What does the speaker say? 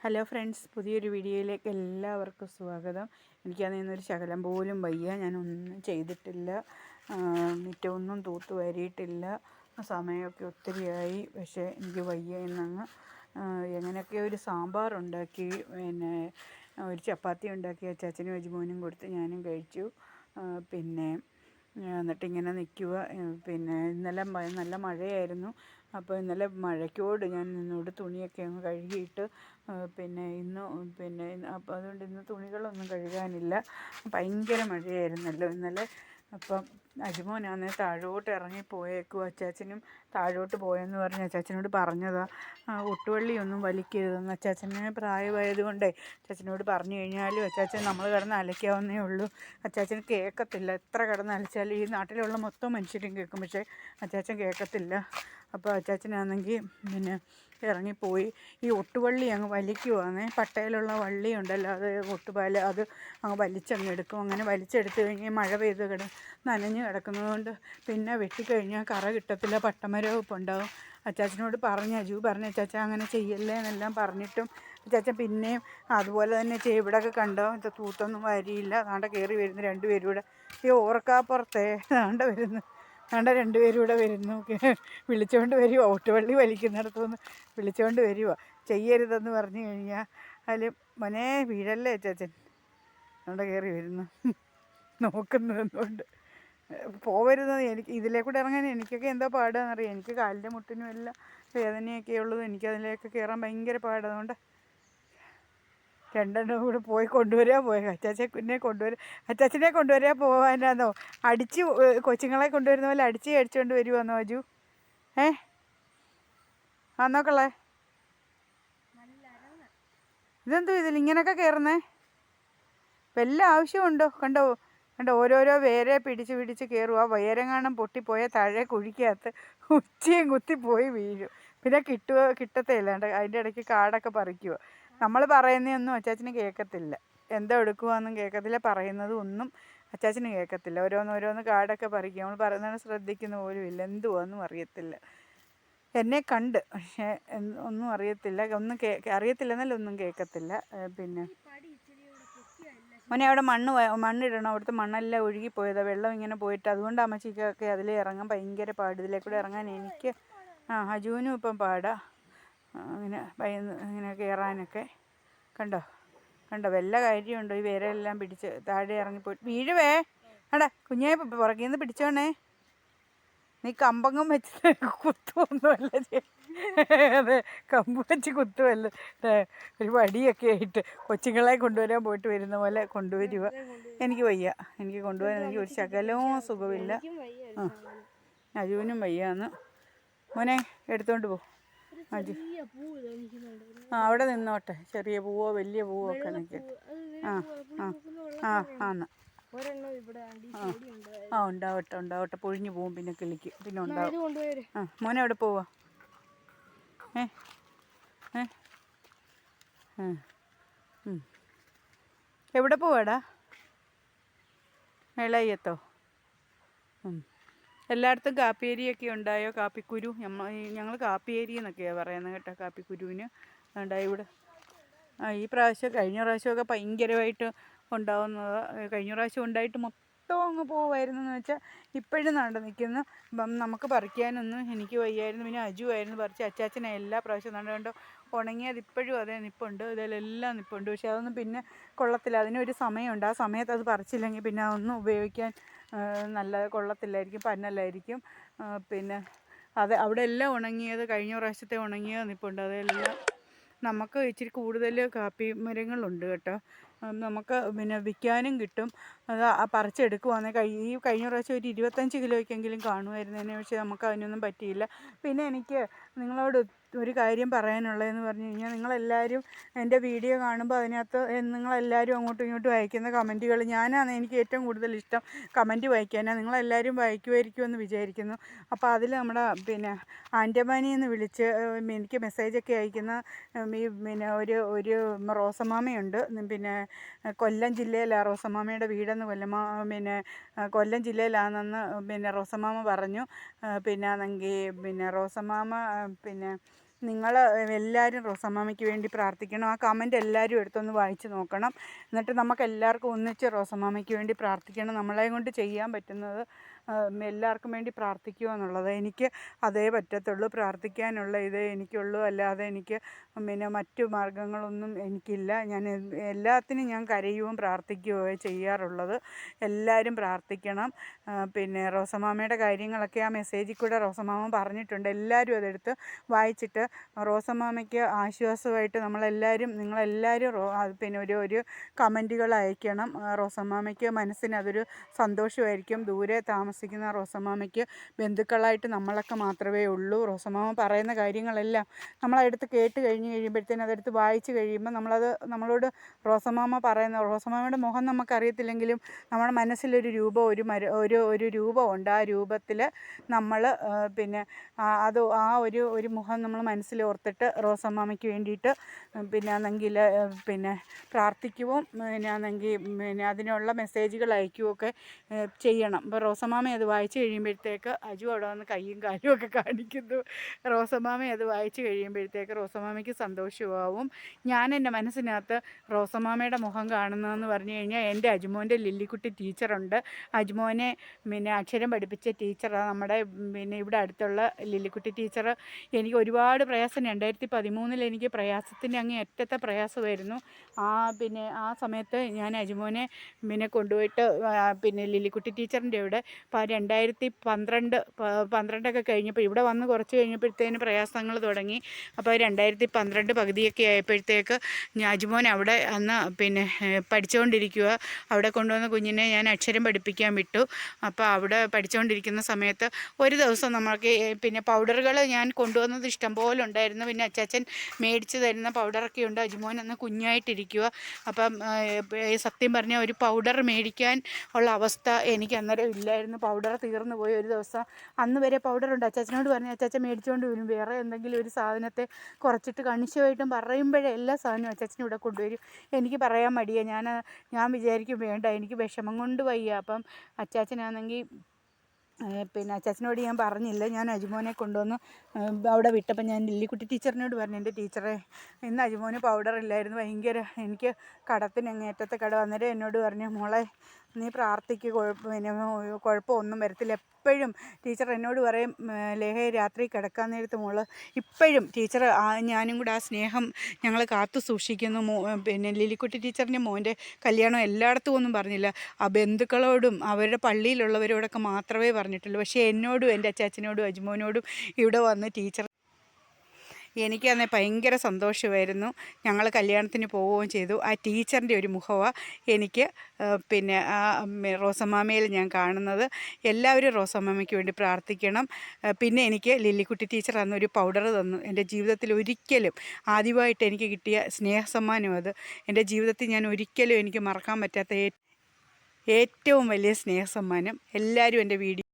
Hello friends, പുതിയൊരു വീഡിയോയിലേക്ക് എല്ലാവർക്കും സ്വാഗതം. എനിക്കതിന്നൊരു ശകലം പോലും വയ്യ. ഞാനൊന്നും ചെയ്തിട്ടില്ല, മുറ്റമൊന്നും തൂത്ത് വാരിയിട്ടില്ല. സമയമൊക്കെ ഒത്തിരിയായി. പക്ഷേ എനിക്ക് വയ്യ എന്നങ്ങ് എങ്ങനെയൊക്കെയോ ഒരു സാമ്പാറുണ്ടാക്കി, പിന്നെ ഒരു ചപ്പാത്തി ഉണ്ടാക്കി അച്ചാച്ചനും അജിമോനും കൊടുത്ത് ഞാനും കഴിച്ചു. പിന്നെ എന്നിട്ടിങ്ങനെ നിൽക്കുക. പിന്നെ ഇന്നലെ നല്ല മഴയായിരുന്നു. അപ്പോൾ ഇന്നലെ മഴയ്ക്കോട് ഞാൻ നിന്നോട് തുണിയൊക്കെ അങ്ങ് കഴുകിയിട്ട് പിന്നെ അപ്പോൾ അതുകൊണ്ട് ഇന്ന് തുണികളൊന്നും കഴുകാനില്ല. ഭയങ്കര മഴയായിരുന്നല്ലോ ഇന്നലെ. അപ്പം അജിമോനാണെങ്കിൽ താഴോട്ട് ഇറങ്ങിപ്പോയേക്കും. അച്ചാച്ചനും താഴോട്ട് പോയെന്ന് പറഞ്ഞ് അച്ചാച്ചനോട് പറഞ്ഞതാണ്, ഒട്ടുവള്ളിയൊന്നും വലിക്കരുതെന്ന്. അച്ചാച്ചന് പ്രായമായതുകൊണ്ടേ അച്ചാച്ചനോട് പറഞ്ഞു കഴിഞ്ഞാലും അച്ചാച്ചൻ നമ്മൾ കിടന്ന് അലയ്ക്കാവുന്നേ ഉള്ളൂ. അച്ചാച്ചന് കേൾക്കത്തില്ല. എത്ര കിടന്ന് അലച്ചാലും ഈ നാട്ടിലുള്ള മൊത്തം മനുഷ്യരും കേൾക്കും, പക്ഷേ അച്ചാച്ചൻ കേൾക്കത്തില്ല. അപ്പോൾ അച്ചാച്ചനാണെങ്കിൽ പിന്നെ ഇറങ്ങിപ്പോയി. ഈ ഒട്ടുവള്ളി അങ്ങ് വലിക്കുവാണേ. പട്ടയിലുള്ള വള്ളി ഉണ്ടല്ലോ, അത് ഒട്ടുപാല അത് അങ്ങ് വലിച്ചങ്ങ് എടുക്കും. അങ്ങനെ വലിച്ചെടുത്ത് കഴിഞ്ഞ് മഴ പെയ്ത് നനഞ്ഞ് കിടക്കുന്നതുകൊണ്ട് പിന്നെ വെട്ടിക്കഴിഞ്ഞാൽ കറ കിട്ടത്തില്ല, പട്ടമരവും ഉണ്ടാവും. അച്ചാച്ചനോട് അജു പറഞ്ഞ് അച്ചാച്ച അങ്ങനെ ചെയ്യല്ലേ എന്നെല്ലാം പറഞ്ഞിട്ടും അച്ചാച്ചൻ പിന്നെയും അതുപോലെ തന്നെ ചെയ്യും. ഇവിടെയൊക്കെ കണ്ടോ, ഇത് തൂത്തൊന്നും വാരിയില്ല. അതാണ്ട് കയറി വരുന്നു രണ്ടുപേരും കൂടെ. ഈ ഓർക്കാപ്പുറത്തെ അതാണ്ട് വരുന്നു, അതാണ്ട് രണ്ടുപേരും കൂടെ വരുന്നു. വിളിച്ചുകൊണ്ട് വരുമോ, ഒട്ടുവള്ളി വലിക്കുന്നിടത്തുനിന്ന് വിളിച്ചുകൊണ്ട് വരുമോ. ചെയ്യരുതെന്ന് പറഞ്ഞു കഴിഞ്ഞാൽ അതിൽ മോനെ വീഴല്ലേ അച്ചാച്ചൻ അവിടെ കയറി വരുന്നു, നോക്കുന്നതുകൊണ്ട് പോവരുതെന്ന്. എനിക്ക് ഇതിലേ കൂടെ ഇറങ്ങാൻ എനിക്കൊക്കെ എന്തോ പാടാണെന്നറിയാം. എനിക്ക് കാലിൻ്റെ മുട്ടിനും എല്ലാം വേദനയൊക്കെ ഉള്ളത്. എനിക്കതിലേക്ക് കയറാൻ ഭയങ്കര പാടാണ്. അതുകൊണ്ട് രണ്ടെണ്ണം കൂടെ പോയി കൊണ്ടുവരാൻ അച്ചാച്ചനെ കൊണ്ടുവരാൻ പോകാനാന്നോ? അടിച്ച് കൊച്ചുങ്ങളെ കൊണ്ടുവരുന്ന പോലെ അടിച്ചുകൊണ്ട് വരുവാന്നോ അജു? നോക്കളേ, ഇതെന്തോ ഇതിലിങ്ങനെയൊക്കെ കയറുന്നേ? വല്ല ആവശ്യമുണ്ടോ? കണ്ടോ ഓരോരോ വേരെ പിടിച്ച് കയറുക. വേരെങ്ങാനും പൊട്ടിപ്പോയാൽ താഴെ കുഴിക്കകത്ത് ഉച്ചയും കുത്തിപ്പോയി വീഴും. പിന്നെ കിട്ടത്തേയില്ല. അതിൻ്റെ ഇടയ്ക്ക് കാടൊക്കെ പറിക്കുക. നമ്മൾ പറയുന്നതൊന്നും അച്ചാച്ചന് കേൾക്കത്തില്ല. എന്തോ എടുക്കുവാന്നും കേൾക്കത്തില്ല, പറയുന്നതും ഒന്നും അച്ചാച്ചന് കേൾക്കത്തില്ല. ഓരോന്ന് കാടൊക്കെ പറിക്കുക. നമ്മൾ പറയുന്നതിന് ശ്രദ്ധിക്കുന്ന പോലും ഇല്ല. എന്തുവാന്നും അറിയത്തില്ല. എന്നെ കണ്ട്, പക്ഷേ ഒന്നും അറിയത്തില്ല. അറിയത്തില്ലെന്നല്ല, ഒന്നും കേൾക്കത്തില്ല. പിന്നെ മോനെ അവിടെ മണ്ണിടണം. അവിടുത്തെ മണ്ണെല്ലാം ഒഴുകിപ്പോയതാണ്, വെള്ളം ഇങ്ങനെ പോയിട്ട്. അതുകൊണ്ട് അമ്മച്ചിക്കൊക്കെ അതിൽ ഇറങ്ങാൻ ഭയങ്കര പാട്. ഇതിലേക്കൂടെ ഇറങ്ങാൻ എനിക്ക് അജുവിനും ഇപ്പം പാടാ. ഇങ്ങനെ കയറാനൊക്കെ. കണ്ടോ വല്ല കാര്യമുണ്ടോ? ഈ വേരെല്ലാം പിടിച്ച് താഴെ ഇറങ്ങിപ്പോയി വീഴുവേ. കുഞ്ഞേ പുറകിൽ നിന്ന് പിടിച്ചോണേ. നീ കമ്പങ്ങും വെച്ച് കുത്തുമൊന്നുമല്ല. അതെ, കമ്പ് വെച്ച് കുത്തുമല്ല, ഒരു വടിയൊക്കെ ആയിട്ട് കൊച്ചുങ്ങളെ കൊണ്ടുവരാൻ പോയിട്ട് വരുന്ന പോലെ കൊണ്ടുവരിക. എനിക്ക് വയ്യ, എനിക്ക് കൊണ്ടുപോകാൻ എനിക്ക് ഒരു ശകലവും സുഖമില്ല. അജുവിനും വയ്യാന്ന്. മോനെ എടുത്തോണ്ട് പോ അജു. അവിടെ നിന്നോട്ടെ. ചെറിയ പൂവോ വലിയ പൂവോ ഒക്കെ നിൽക്കും. ആന്ന് ഉണ്ടാവട്ടെ. പൊഴിഞ്ഞു പോവും, പിന്നെ കിളിക്ക്, പിന്നെ ഉണ്ടാവും. മോനെ എവിടെ പോവാ? എവിടെ പോവാടാ? മേളയ്യത്തോ? എല്ലായിടത്തും കാപ്പിയേരിയൊക്കെ ഉണ്ടായോ? കാപ്പിക്കുരു. ഞങ്ങൾ കാപ്പിയേരി എന്നൊക്കെയാണ് പറയുന്നത് കേട്ടോ, കാപ്പിക്കുരുവിന്. ഉണ്ടായി ഇവിടെ. ഈ പ്രാവശ്യം, കഴിഞ്ഞ പ്രാവശ്യമൊക്കെ ഭയങ്കരമായിട്ട് ഉണ്ടാവുന്നത്. കഴിഞ്ഞ പ്രാവശ്യം ഉണ്ടായിട്ട് മൊത്തം അങ്ങ് പോവായിരുന്നെന്ന് വെച്ചാൽ ഇപ്പോഴും നിൽക്കുന്നു. നമുക്ക് പറിക്കാനൊന്നും എനിക്ക് വയ്യായിരുന്നു. പിന്നെ അജു ആയിരുന്നു പറിച്ച്. അച്ചാച്ചനെ എല്ലാ പ്രാവശ്യം കണ്ടോ ഉണങ്ങിയത് ഇപ്പോഴും അതേ നിൽപ്പുണ്ട്, ഇതിലെല്ലാം നിൽപ്പുണ്ട്. പക്ഷെ അതൊന്നും പിന്നെ കൊള്ളത്തില്ല. അതിനൊരു സമയമുണ്ട്. ആ സമയത്ത് അത് പറിച്ചില്ലെങ്കിൽ പിന്നെ അതൊന്നും ഉപയോഗിക്കാൻ നല്ല കൊള്ളത്തില്ലായിരിക്കും, പന്നലായിരിക്കും. പിന്നെ അവിടെ എല്ലാം ഉണങ്ങിയത്, കഴിഞ്ഞ പ്രാവശ്യത്തെ ഉണങ്ങിയത് നിൽപ്പുണ്ട്. അതെല്ലാം നമുക്ക് ഇച്ചിരി കൂടുതൽ കാപ്പി മരങ്ങളുണ്ട് കേട്ടോ. നമുക്ക് പിന്നെ വിൽക്കാനും കിട്ടും. അത് പറിച്ചെടുക്കുവാണെങ്കിൽ ഈ കഴിഞ്ഞ പ്രാവശ്യം ഒരു 25 കിലോയ്ക്കെങ്കിലും കാണുമായിരുന്നതിനെ. പക്ഷേ നമുക്ക് അതിനൊന്നും പറ്റിയില്ല. പിന്നെ എനിക്ക് നിങ്ങളോട് ഒരു കാര്യം പറയാനുള്ളതെന്ന് പറഞ്ഞു കഴിഞ്ഞാൽ, നിങ്ങളെല്ലാവരും എൻ്റെ വീഡിയോ കാണുമ്പോൾ അതിനകത്ത് നിങ്ങളെല്ലാവരും അങ്ങോട്ടും ഇങ്ങോട്ടും അയക്കുന്ന കമൻറ്റുകൾ, ഞാനാണ് എനിക്ക് ഏറ്റവും കൂടുതൽ ഇഷ്ടം കമൻറ്റ് വായിക്കാനാണ്. നിങ്ങളെല്ലാവരും വായിക്കുമായിരിക്കുമെന്ന് വിചാരിക്കുന്നു. അപ്പോൾ അതിൽ നമ്മുടെ പിന്നെ ആൻറ്റമാനിയിൽ നിന്ന് വിളിച്ച് എനിക്ക് മെസ്സേജൊക്കെ അയക്കുന്ന പിന്നെ ഒരു റോസമ്മാമയുണ്ട്. പിന്നെ കൊല്ലം ജില്ലയിലാണ് റോസമ്മാമയുടെ വീടെന്ന്. പിന്നെ കൊല്ലം ജില്ലയിലാണെന്ന് പിന്നെ റോസമ്മാമ പറഞ്ഞു. പിന്നെ ആണെങ്കിൽ പിന്നെ റോസമ്മാമ പിന്നെ നിങ്ങൾ എല്ലാവരും റോസമ്മാമയ്ക്ക് വേണ്ടി പ്രാർത്ഥിക്കണം. ആ കമൻ്റ് എല്ലാവരും എടുത്തൊന്ന് വായിച്ച് നോക്കണം. എന്നിട്ട് നമുക്ക് എല്ലാവർക്കും ഒന്നിച്ച് റോസമ്മാമയ്ക്ക് വേണ്ടി പ്രാർത്ഥിക്കണം. നമ്മളെ കൊണ്ട് ചെയ്യാൻ പറ്റുന്നത് എല്ലാവർക്കും വേണ്ടി പ്രാർത്ഥിക്കുക എന്നുള്ളത്. എനിക്ക് അതേ പറ്റത്തുള്ളൂ. പ്രാർത്ഥിക്കാനുള്ള ഇതേ എനിക്കുള്ളൂ. അല്ലാതെ എനിക്ക് പിന്നെ മറ്റു മാർഗ്ഗങ്ങളൊന്നും എനിക്കില്ല. ഞാൻ എല്ലാത്തിനും ഞാൻ കരയുകയും പ്രാർത്ഥിക്കുകയോ ചെയ്യാറുള്ളത്. എല്ലാവരും പ്രാർത്ഥിക്കണം. പിന്നെ റോസമ്മാമയുടെ കാര്യങ്ങളൊക്കെ ആ മെസ്സേജിൽ കൂടെ റോസമ്മാമ പറഞ്ഞിട്ടുണ്ട്. എല്ലാവരും അതെടുത്ത് വായിച്ചിട്ട് റോസമ്മാമയ്ക്ക് ആശ്വാസമായിട്ട് നിങ്ങളെല്ലാവരും പിന്നെ ഒരു കമൻറ്റുകൾ അയക്കണം. റോസമ്മാമയ്ക്ക് മനസ്സിന് അതൊരു സന്തോഷമായിരിക്കും. ദൂരെ താമസിക്കുന്ന റോസമ്മാമയ്ക്ക് ബന്ധുക്കളായിട്ട് നമ്മളൊക്കെ മാത്രമേ ഉള്ളൂ. റോസമ്മാമ പറയുന്ന കാര്യങ്ങളെല്ലാം നമ്മളതെടുത്ത് കേട്ട് കഴിയുമ്പോഴത്തേനും അതെടുത്ത് വായിച്ച് കഴിയുമ്പോൾ നമ്മളോട് റോസമ്മാമയുടെ മുഖം നമുക്കറിയത്തില്ലെങ്കിലും നമ്മുടെ മനസ്സിലൊരു രൂപം ഒരു രൂപമുണ്ട്. ആ രൂപത്തിൽ നമ്മൾ പിന്നെ ഒരു മുഖം നമ്മൾ മനസ്സിലോർത്തിട്ട് റോസമ്മാമയ്ക്ക് വേണ്ടിയിട്ട് പിന്നെ പ്രാർത്ഥിക്കുകയും അതിനുള്ള മെസ്സേജുകൾ അയക്കുകയൊക്കെ ചെയ്യണം. അപ്പോൾ റോസമ്മാമ അത് വായിച്ച് കഴിയുമ്പോഴത്തേക്ക് അജു അവിടെ വന്ന് കയ്യും കാലും ഒക്കെ കാണിക്കുന്നു. റോസമ്മാമ അത് വായിച്ച് കഴിയുമ്പോഴത്തേക്ക് റോസമ്മാമയ്ക്ക് സന്തോഷമാവും. ഞാൻ എൻ്റെ മനസ്സിനകത്ത് റോസമ്മാമയുടെ മുഖം കാണുന്നതെന്ന് പറഞ്ഞു കഴിഞ്ഞാൽ എൻ്റെ അജുമോൻ്റെ ലില്ലിക്കുട്ടി ടീച്ചറുണ്ട്. അജുമോനെ അക്ഷരം പഠിപ്പിച്ച ടീച്ചറാണ് നമ്മുടെ ഇവിടെ അടുത്തുള്ള ലില്ലിക്കുട്ടി ടീച്ചർ. എനിക്ക് ഒരുപാട് പ്രയാസം 2013 എനിക്ക് പ്രയാസത്തിൻ്റെ അങ്ങേ അറ്റത്തെ പ്രയാസമായിരുന്നു. ആ സമയത്ത് ഞാൻ അജുമോനെ കൊണ്ടുപോയിട്ട് ലില്ലിക്കുട്ടി ടീച്ചറിൻ്റെ ഇവിടെ 2012 കഴിഞ്ഞപ്പോൾ ഇവിടെ വന്ന് കുറച്ച് കഴിഞ്ഞപ്പോഴത്തേന് പ്രയാസങ്ങൾ തുടങ്ങി. അപ്പോൾ 2012 പകുതിയൊക്കെ ആയപ്പോഴത്തേക്ക് അജുമോൻ അവിടെ അന്ന് പഠിച്ചുകൊണ്ടിരിക്കുക. അവിടെ കൊണ്ടുവന്ന കുഞ്ഞിനെ ഞാൻ അക്ഷരം പഠിപ്പിക്കാൻ വിട്ടു. അപ്പോൾ അവിടെ പഠിച്ചുകൊണ്ടിരിക്കുന്ന സമയത്ത് ഒരു ദിവസം നമ്മൾക്ക് പൗഡറുകൾ ഞാൻ കൊണ്ടുവന്നത് ഇഷ്ടംപോലെ ഉണ്ടായിരുന്നു. പിന്നെ അച്ചാച്ചൻ മേടിച്ച് തരുന്ന പൗഡറൊക്കെ ഉണ്ട്. അജുമോൻ അന്ന് കുഞ്ഞായിട്ടിരിക്കുക. അപ്പം സത്യം പറഞ്ഞാൽ ഒരു പൗഡർ മേടിക്കാൻ ഉള്ള അവസ്ഥ എനിക്ക് അന്നേരം ഇല്ലായിരുന്നു. പൗഡർ തീർന്നു പോയി. ഒരു ദിവസം അന്ന് വരെ പൗഡറുണ്ട്. അച്ചാച്ചനോട് പറഞ്ഞു അച്ചാച്ചൻ മേടിച്ചുകൊണ്ട് വരും. വേറെ എന്തെങ്കിലും ഒരു സാധനത്തെ കുറച്ചിട്ട് കണിശമായിട്ടും പറയുമ്പോഴേ എല്ലാ സാധനവും അച്ചാച്ചനും ഇവിടെ കൊണ്ടുവരും. എനിക്ക് പറയാൻ മടിയാണ്. ഞാൻ വിചാരിക്കും വേണ്ട, എനിക്ക് വിഷമം കൊണ്ട് വയ്യ. അപ്പം അച്ചാച്ചനാണെങ്കിൽ അച്ചാച്ചനോട് ഞാൻ പറഞ്ഞില്ല. ഞാൻ അജുമോനെ കൊണ്ടുവന്ന് അവിടെ വിട്ടപ്പോൾ ഞാൻ ലില്ലിക്കുട്ടി ടീച്ചറിനോട് പറഞ്ഞു, എൻ്റെ ടീച്ചറെ ഇന്ന് അജുമോന് പൗഡർ ഇല്ലായിരുന്നു. ഭയങ്കര എനിക്ക് കടത്തിന് അങ്ങേറ്റത്തെ കടം. അന്നേരം എന്നോട് പറഞ്ഞു, മോളെ നീ പ്രാർത്ഥിക്ക്, കുഴപ്പമൊന്നും വരത്തില്ല. എപ്പോഴും ടീച്ചർ എന്നോട് പറയും, ലേഖ രാത്രി കിടക്കാൻ നേരത്ത് മോള് ഇപ്പോഴും ടീച്ചർ ഞാനും കൂടെ ആ സ്നേഹം ഞങ്ങൾ കാത്തു സൂക്ഷിക്കുന്നു. ലില്ലിക്കുട്ടി ടീച്ചറിൻ്റെ മോൻ്റെ കല്യാണം എല്ലായിടത്തും ഒന്നും പറഞ്ഞില്ല. ആ ബന്ധുക്കളോടും അവരുടെ പള്ളിയിലുള്ളവരോടൊക്കെ മാത്രമേ പറഞ്ഞിട്ടുള്ളൂ. പക്ഷേ എന്നോടും എൻ്റെ അച്ചാച്ചനോടും അജുമോനോടും ഇവിടെ വന്ന് ടീച്ചർ എനിക്കന്ന് ഭയങ്കര സന്തോഷമായിരുന്നു. ഞങ്ങൾ കല്യാണത്തിന് പോവുകയും ചെയ്തു. ആ ടീച്ചറിൻ്റെ ഒരു മുഖമാണ് എനിക്ക് റോസമ്മാമയിൽ ഞാൻ കാണുന്നത്. എല്ലാവരും റോസമ്മാമയ്ക്ക് വേണ്ടി പ്രാർത്ഥിക്കണം. പിന്നെ എനിക്ക് ലില്ലിക്കുട്ടി ടീച്ചർ അന്നൊരു പൗഡർ തന്നു. എൻ്റെ ജീവിതത്തിൽ ഒരിക്കലും ആദ്യമായിട്ട് എനിക്ക് കിട്ടിയ സ്നേഹസമ്മാനം അത്. എൻ്റെ ജീവിതത്തിൽ ഞാൻ ഒരിക്കലും എനിക്ക് മറക്കാൻ പറ്റാത്ത ഏറ്റവും വലിയ സ്നേഹസമ്മാനം. എല്ലാവരും എൻ്റെ വീഡിയോ